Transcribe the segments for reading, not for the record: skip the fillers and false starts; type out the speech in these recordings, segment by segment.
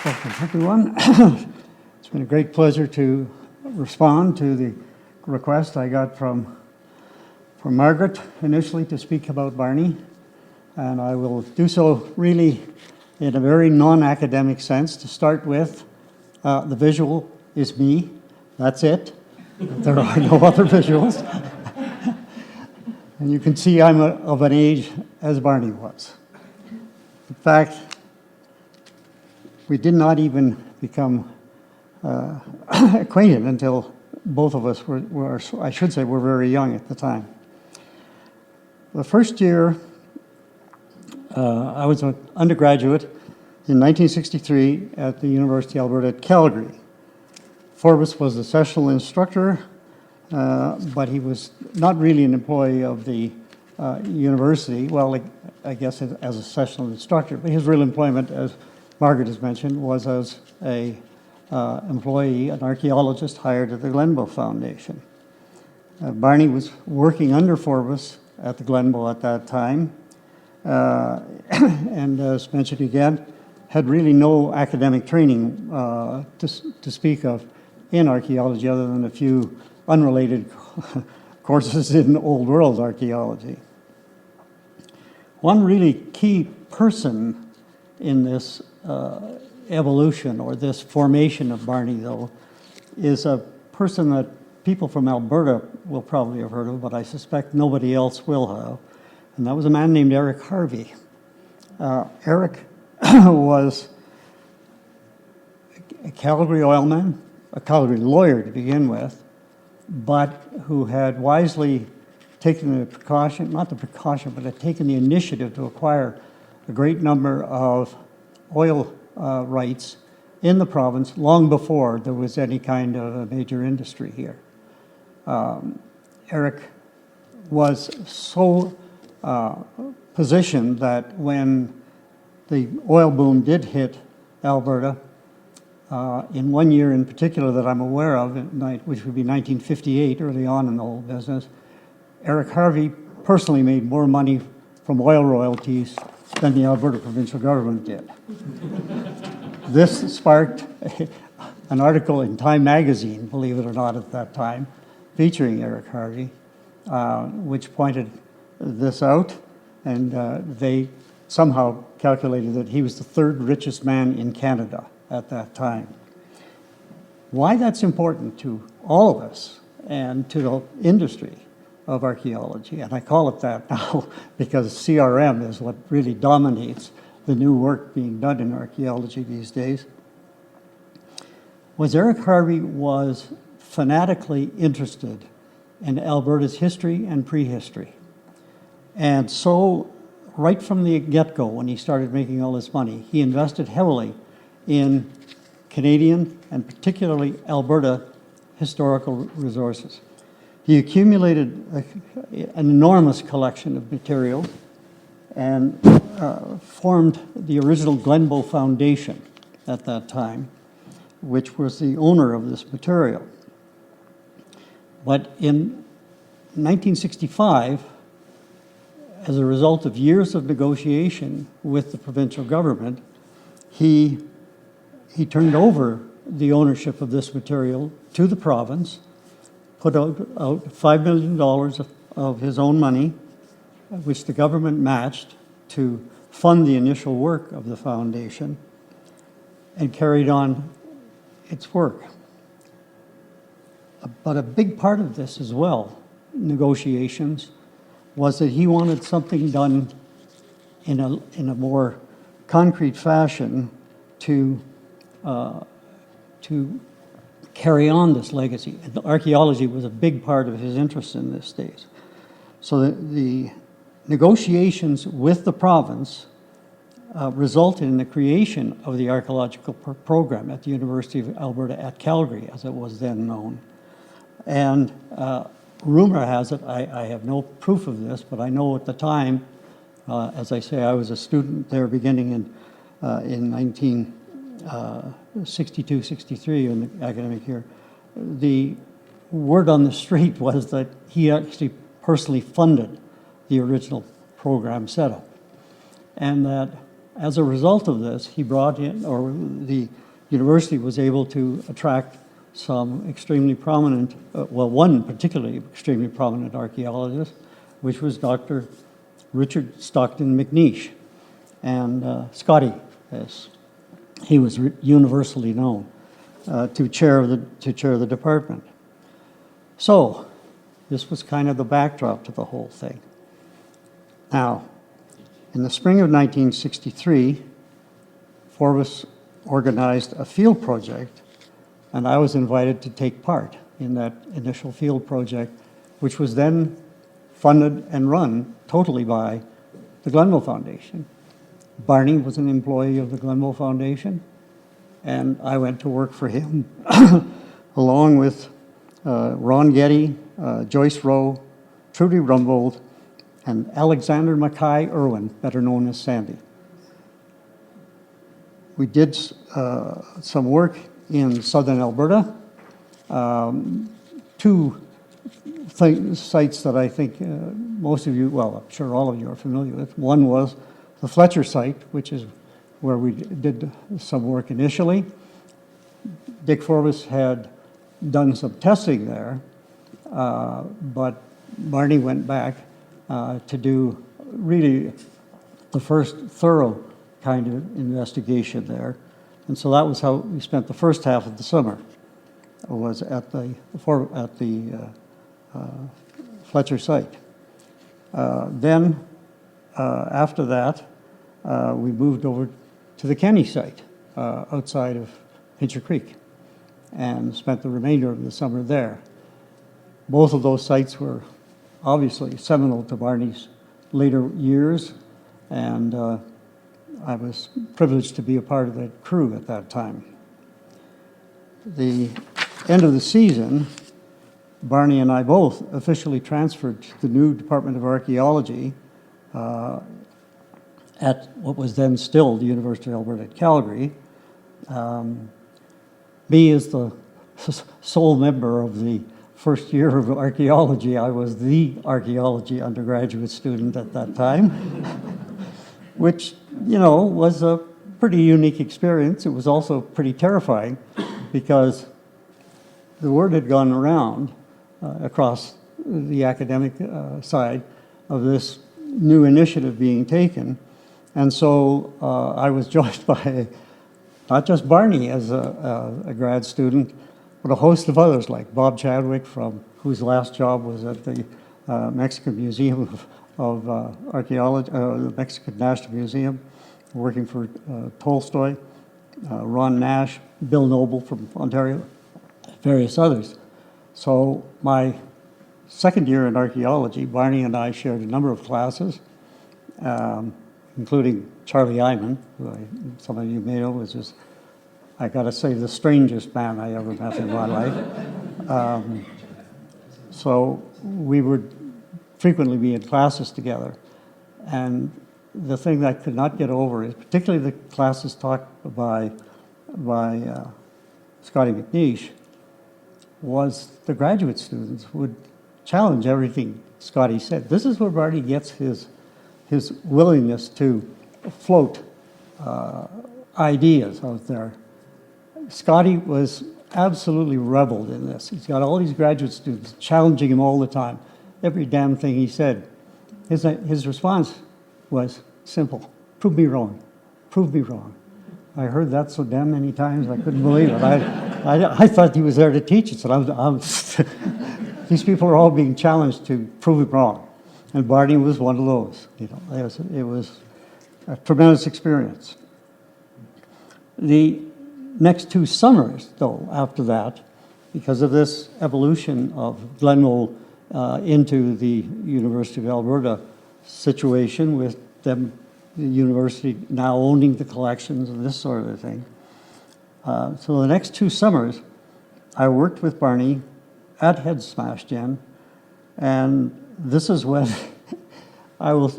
Welcome, everyone. It's been a great pleasure to respond to the request I got from Margaret initially to speak about Barney, and I will do so really in a very non-academic sense. To start with, the visual is me. That's it. There are no other visuals. And you can see I'm of an age as Barney was. In fact, we did not even become acquainted until both of us were, I should say, were very young at the time. The first year, I was an undergraduate in 1963 at the University of Alberta at Calgary. Forbes was the sessional instructor, but he was not really an employee of the university. Well, I guess as a sessional instructor, but his real employment, as Margaret has mentioned, was as a employee, an archaeologist hired at the Glenbow Foundation. Barney was working under Forbes at the Glenbow at that time, and as mentioned again, had really no academic training to speak of in archaeology other than a few unrelated courses in Old World archaeology. One really key person in this evolution or this formation of Barney, though, is a person that people from Alberta will probably have heard of, but I suspect nobody else will have, and that was a man named Eric Harvey. Eric was a Calgary oilman, a Calgary lawyer to begin with, but who had wisely taken the precaution, not the precaution, but had taken the initiative to acquire a great number of oil rights in the province long before there was any kind of a major industry here. Eric was so positioned that when the oil boom did hit Alberta, in one year in particular that I'm aware of, which would be 1958, early on in the whole business, Eric Harvey personally made more money from oil royalties than the Alberta provincial government did. This sparked an article in Time magazine, believe it or not, at that time, featuring Eric Harvey, which pointed this out, and they somehow calculated that he was the third richest man in Canada at that time. Why that's important to all of us and to the industry of archaeology, and I call it that now because CRM is what really dominates the new work being done in archaeology these days, was Eric Harvey was fanatically interested in Alberta's history and prehistory. And so right from the get-go, when he started making all this money, he invested heavily in Canadian and particularly Alberta historical resources. He accumulated an enormous collection of material and formed the original Glenbow Foundation at that time, which was the owner of this material. But in 1965, as a result of years of negotiation with the provincial government, he turned over the ownership of this material to the province, put out $5 million of his own money, which the government matched to fund the initial work of the foundation, and carried on its work. But a big part of this as well, negotiations, was that he wanted something done in a more concrete fashion to carry on this legacy. And archaeology was a big part of his interest in this days. So the negotiations with the province resulted in the creation of the archaeological program at the University of Alberta at Calgary, as it was then known. And rumor has it, I have no proof of this, but I know at the time, as I say, I was a student there beginning in 1962, 63 in the academic year. The word on the street was that he actually personally funded the original program setup, and that as a result of this, he brought in, or the university was able to attract some extremely prominent, well, one particularly extremely prominent archaeologist, which was Dr. Richard Stockton McNeish, and Scotty, as he was universally known, to chair the department. So this was kind of the backdrop to the whole thing. Now, in the spring of 1963, Forbes organized a field project, and I was invited to take part in that initial field project, which was then funded and run totally by the Glenbow Foundation. Barney was an employee of the Glenbow Foundation, and I went to work for him along with Ron Getty, Joyce Rowe, Trudy Rumbold, and Alexander Mackay Irwin, better known as Sandy. We did some work in southern Alberta, two sites that I think most of you, well, I'm sure all of you are familiar with. One was the Fletcher site, which is where we did some work initially. Dick Forbes had done some testing there, but Barney went back to do really the first thorough kind of investigation there. And so that was how we spent the first half of the summer, was at the Fletcher site. Then, after that, we moved over to the Kenny site outside of Pincher Creek and spent the remainder of the summer there. Both of those sites were obviously seminal to Barney's later years, and I was privileged to be a part of that crew at that time. The end of the season, Barney and I both officially transferred to the new Department of Archaeology at what was then still the University of Alberta at Calgary. Me as the sole member of the first year of archaeology, I was the archaeology undergraduate student at that time, which, you know, was a pretty unique experience. It was also pretty terrifying because the word had gone around across the academic side of this new initiative being taken. And so I was joined by not just Barney as a grad student, but a host of others like Bob Chadwick, whose last job was at the Mexican Museum of Archaeology, the Mexican National Museum, working for Tolstoy, Ron Nash, Bill Noble from Ontario, various others. So my second year in archaeology, Barney and I shared a number of classes, including Charlie Iman, who some of you may know was just, I gotta say, the strangest man I ever met in my life. So we would frequently be in classes together. And the thing that I could not get over is, particularly the classes taught by Scotty McNeish, was the graduate students would challenge everything Scotty said. This is where Barney gets his willingness to float ideas out there. Scotty was absolutely reveled in this. He's got all these graduate students challenging him all the time. Every damn thing he said. His response was simple: prove me wrong, prove me wrong. I heard that so damn many times I couldn't believe it. I thought he was there to teach us, and these people are all being challenged to prove it wrong. And Barney was one of those. You know, it was a tremendous experience. The next 2 summers, though, after that, because of this evolution of Glenbow into the University of Alberta situation, with them, the university now owning the collections and this sort of thing. So the next 2 summers, I worked with Barney at Head Smash Gen, and this is when well,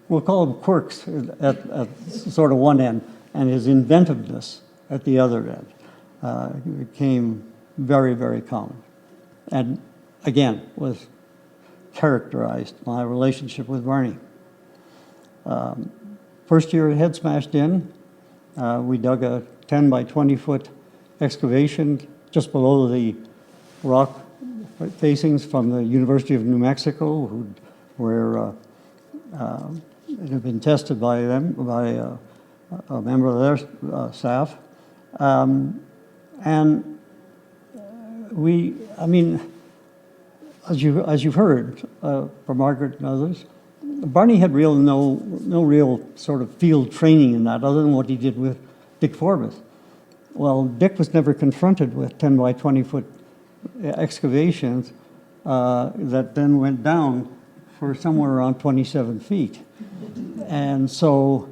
we'll call them quirks at sort of one end, and his inventiveness at the other end became very, very common. And again, was characterized my relationship with Barney. First year it had smashed in. We dug a 10 by 20 foot excavation just below the rock facings from the University of New Mexico, where it had been tested by them, by a member of their staff. And we, I mean, as you've heard from Margaret and others, Barney had no real sort of field training in that, other than what he did with Dick Forbes. Well, Dick was never confronted with 10 by 20 foot excavations that then went down for somewhere around 27 feet. And so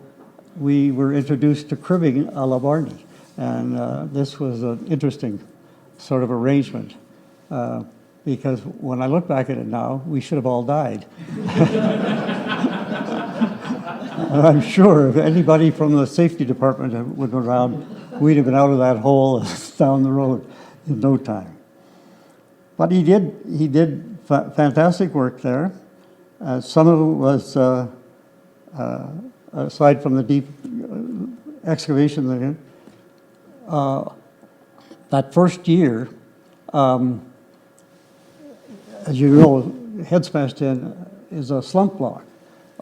we were introduced to cribbing a la Barney. And this was an interesting sort of arrangement. Because when I look back at it now, we should have all died. And I'm sure if anybody from the safety department would have been around, we'd have been out of that hole down the road in no time. But he did fantastic work there. Some of it was, aside from the deep excavation, that first year, as you know, Head Smashed In is a slump block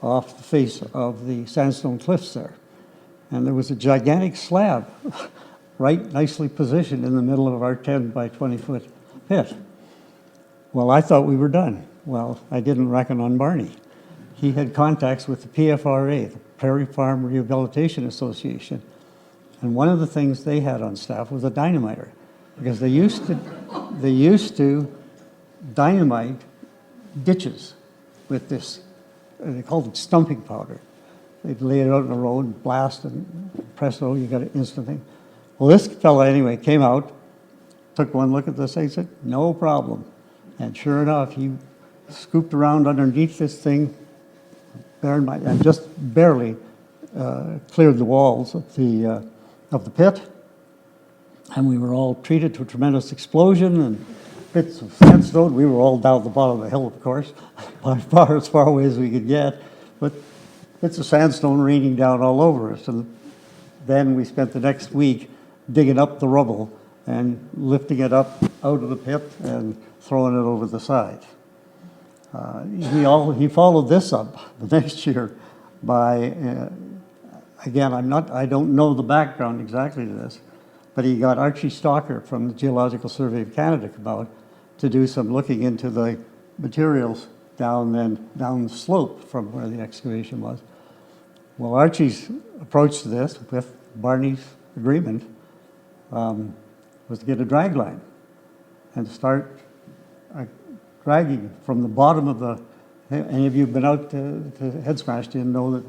off the face of the sandstone cliffs there. And there was a gigantic slab right nicely positioned in the middle of our 10 by 20 foot pit. Well, I thought we were done. Well, I didn't reckon on Barney. He had contacts with the PFRA, the Prairie Farm Rehabilitation Association. And one of the things they had on staff was a dynamiter, because they used to dynamite ditches with this, they called it stumping powder. They'd lay it out in a road, blast, and presto, you got it instantly. Well, this fella anyway came out, took one look at this thing, said, no problem. And sure enough, he scooped around underneath this thing, and just barely cleared the walls of the pit. And we were all treated to a tremendous explosion and bits of sandstone. We were all down at the bottom of the hill, of course, as far away as we could get. But bits of sandstone raining down all over us. And then we spent the next week digging up the rubble and lifting it up out of the pit and throwing it over the side. He followed this up the next year by, again, I don't know the background exactly to this, but he got Archie Stalker from the Geological Survey of Canada to come out to do some looking into the materials down the slope from where the excavation was. Well, Archie's approach to this, with Barney's agreement, was to get a drag line and start dragging from the bottom of the. Any of you have been out to Head Smashed In know that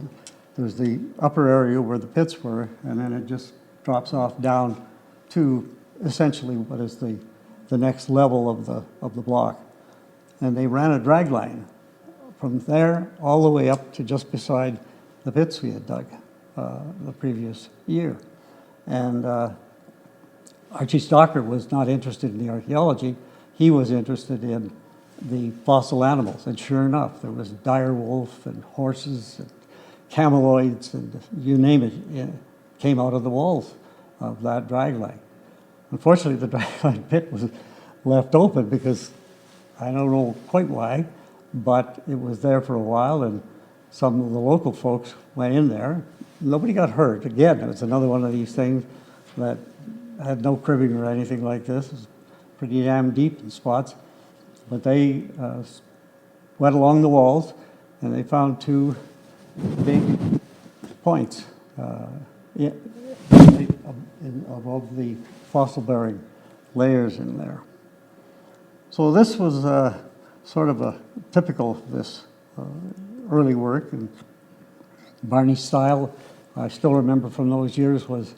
there's the upper area where the pits were, and then it just drops off down to essentially what is the next level of the block. And they ran a drag line from there all the way up to just beside the pits we had dug the previous year. And Archie Stalker was not interested in the archaeology. He was interested in the fossil animals. And sure enough, there was dire wolf and horses and cameloids and you name it came out of the walls of that drag line. Unfortunately, the drag line pit was left open because I don't know quite why, but it was there for a while, and some of the local folks went in there. Nobody got hurt. Again, it was another one of these things that had no cribbing or anything like this. It was pretty damn deep in spots. But they went along the walls, and they found two big points above the fossil-bearing layers in there. So this was sort of a typical of this early work. And Barney's style, I still remember from those years, was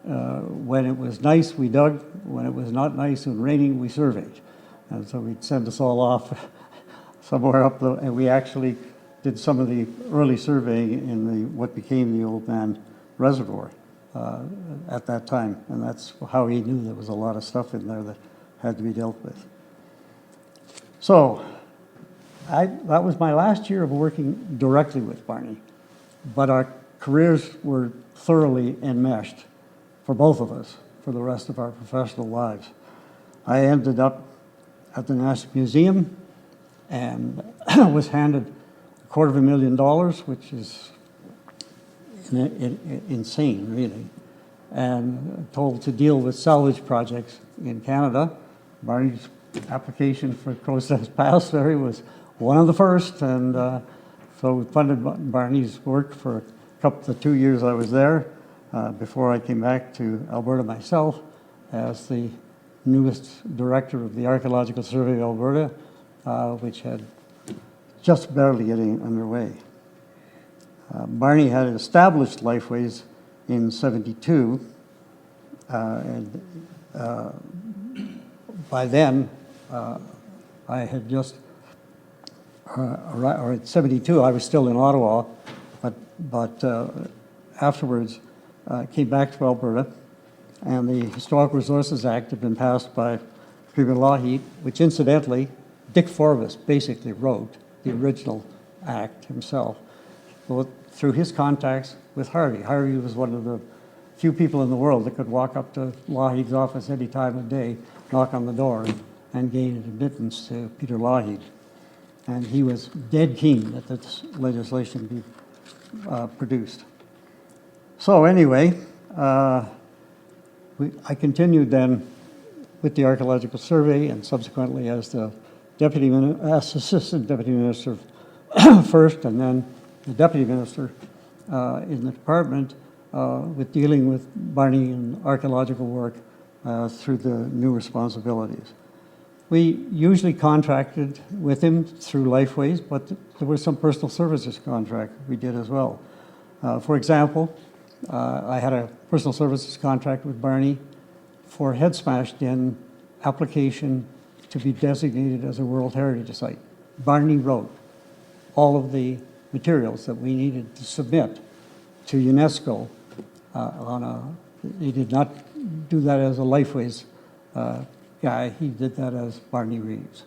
when it was nice, we dug. When it was not nice and raining, we surveyed. And so we'd send us all off somewhere up and we actually did some of the early surveying in what became the Old Man Reservoir at that time. And that's how he knew there was a lot of stuff in there that had to be dealt with. So that was my last year of working directly with Barney. but our careers were thoroughly enmeshed for both of us for the rest of our professional lives. I ended up at the National Museum and was handed $250,000, which is insane, really, and told to deal with salvage projects in Canada. Barney's application for Crow's Pass ferry was one of the first, and so we funded Barney's work for the 2 years I was there before I came back to Alberta myself as the newest director of the Archaeological Survey of Alberta, which had just barely getting underway. Barney had established Lifeways in '72, and by then I had just, or at '72 I was still in Ottawa, but afterwards came back to Alberta, and the Historical Resources Act had been passed by Premier Lougheed, which incidentally Dick Forbes basically wrote the original act himself, through his contacts with Harvey. Harvey was one of the few people in the world that could walk up to Lougheed's office any time of day, knock on the door, and gain admittance to Peter Lougheed. And he was dead keen that this legislation be produced. So anyway, I continued then with the Archaeological Survey, and subsequently as the Assistant Deputy Minister first, and then the Deputy Minister in the department with dealing with Barney and archaeological work through the new responsibilities. We usually contracted with him through Lifeways, but there was some personal services contract we did as well. For example, I had a personal services contract with Barney for head smashed in application to be designated as a World Heritage Site. Barney wrote all of the materials that we needed to submit to UNESCO he did not do that as a Lifeways guy, he did that as Barney Reeves.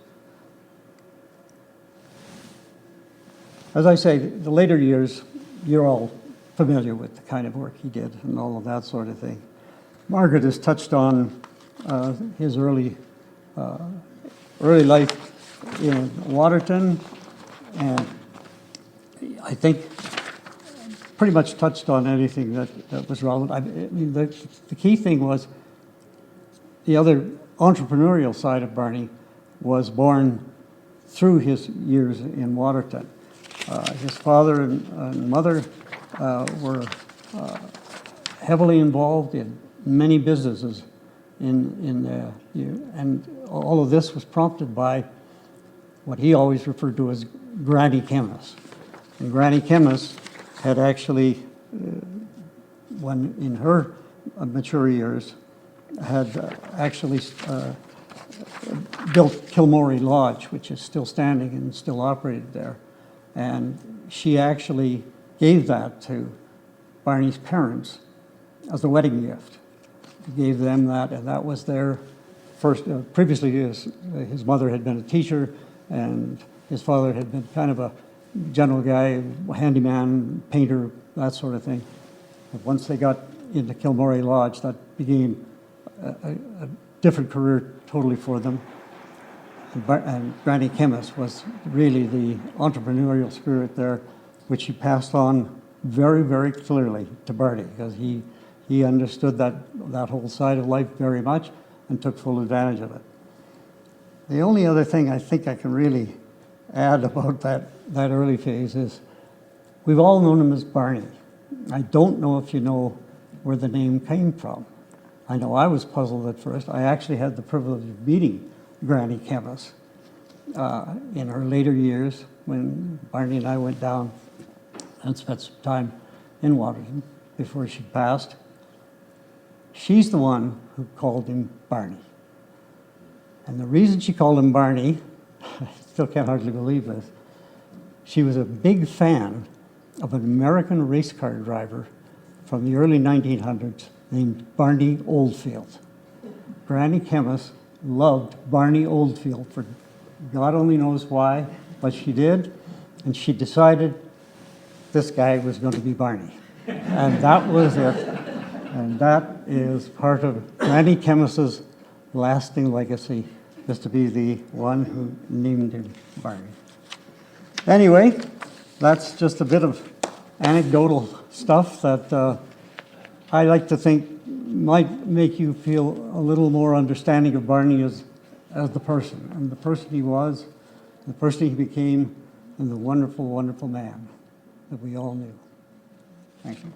As I say, the later years, you're all familiar with the kind of work he did and all of that sort of thing. Margaret has touched on his early life in Waterton, and I think pretty much touched on anything that was relevant. I mean, the key thing was the other entrepreneurial side of Barney was born through his years in Waterton. His father and mother were heavily involved in many businesses and all of this was prompted by what he always referred to as Granny Kemmis. And Granny Kemmis had actually, when in her mature years, had actually built Kilmorey Lodge, which is still standing and still operated there. And she actually gave that to Barney's parents as a wedding gift. He gave them that, and that was their first. Previously, his mother had been a teacher, and his father had been kind of a general guy, handyman, painter, that sort of thing. But once they got into Kilmorey Lodge, that began a different career totally for them. And Granny Kemmis was really the entrepreneurial spirit there, which he passed on very, very clearly to Barney, because he understood that whole side of life very much and took full advantage of it. The only other thing I think I can really add about that early phase is we've all known him as Barney. I don't know if you know where the name came from. I know I was puzzled at first. I actually had the privilege of meeting Granny Kemmis in her later years when Barney and I went down and spent some time in Waterton before she passed. She's the one who called him Barney. And the reason she called him Barney, I still can't hardly believe this, she was a big fan of an American race car driver from the early 1900s named Barney Oldfield. Granny Kemmis loved Barney Oldfield for God only knows why, but she did, and she decided this guy was going to be Barney. And that was it. And that is part of Granny Kemmis's lasting legacy, is to be the one who named him Barney. Anyway, that's just a bit of anecdotal stuff that I like to think might make you feel a little more understanding of Barney as the person, and the person he was, the person he became, and the wonderful, wonderful man that we all knew. Thank you.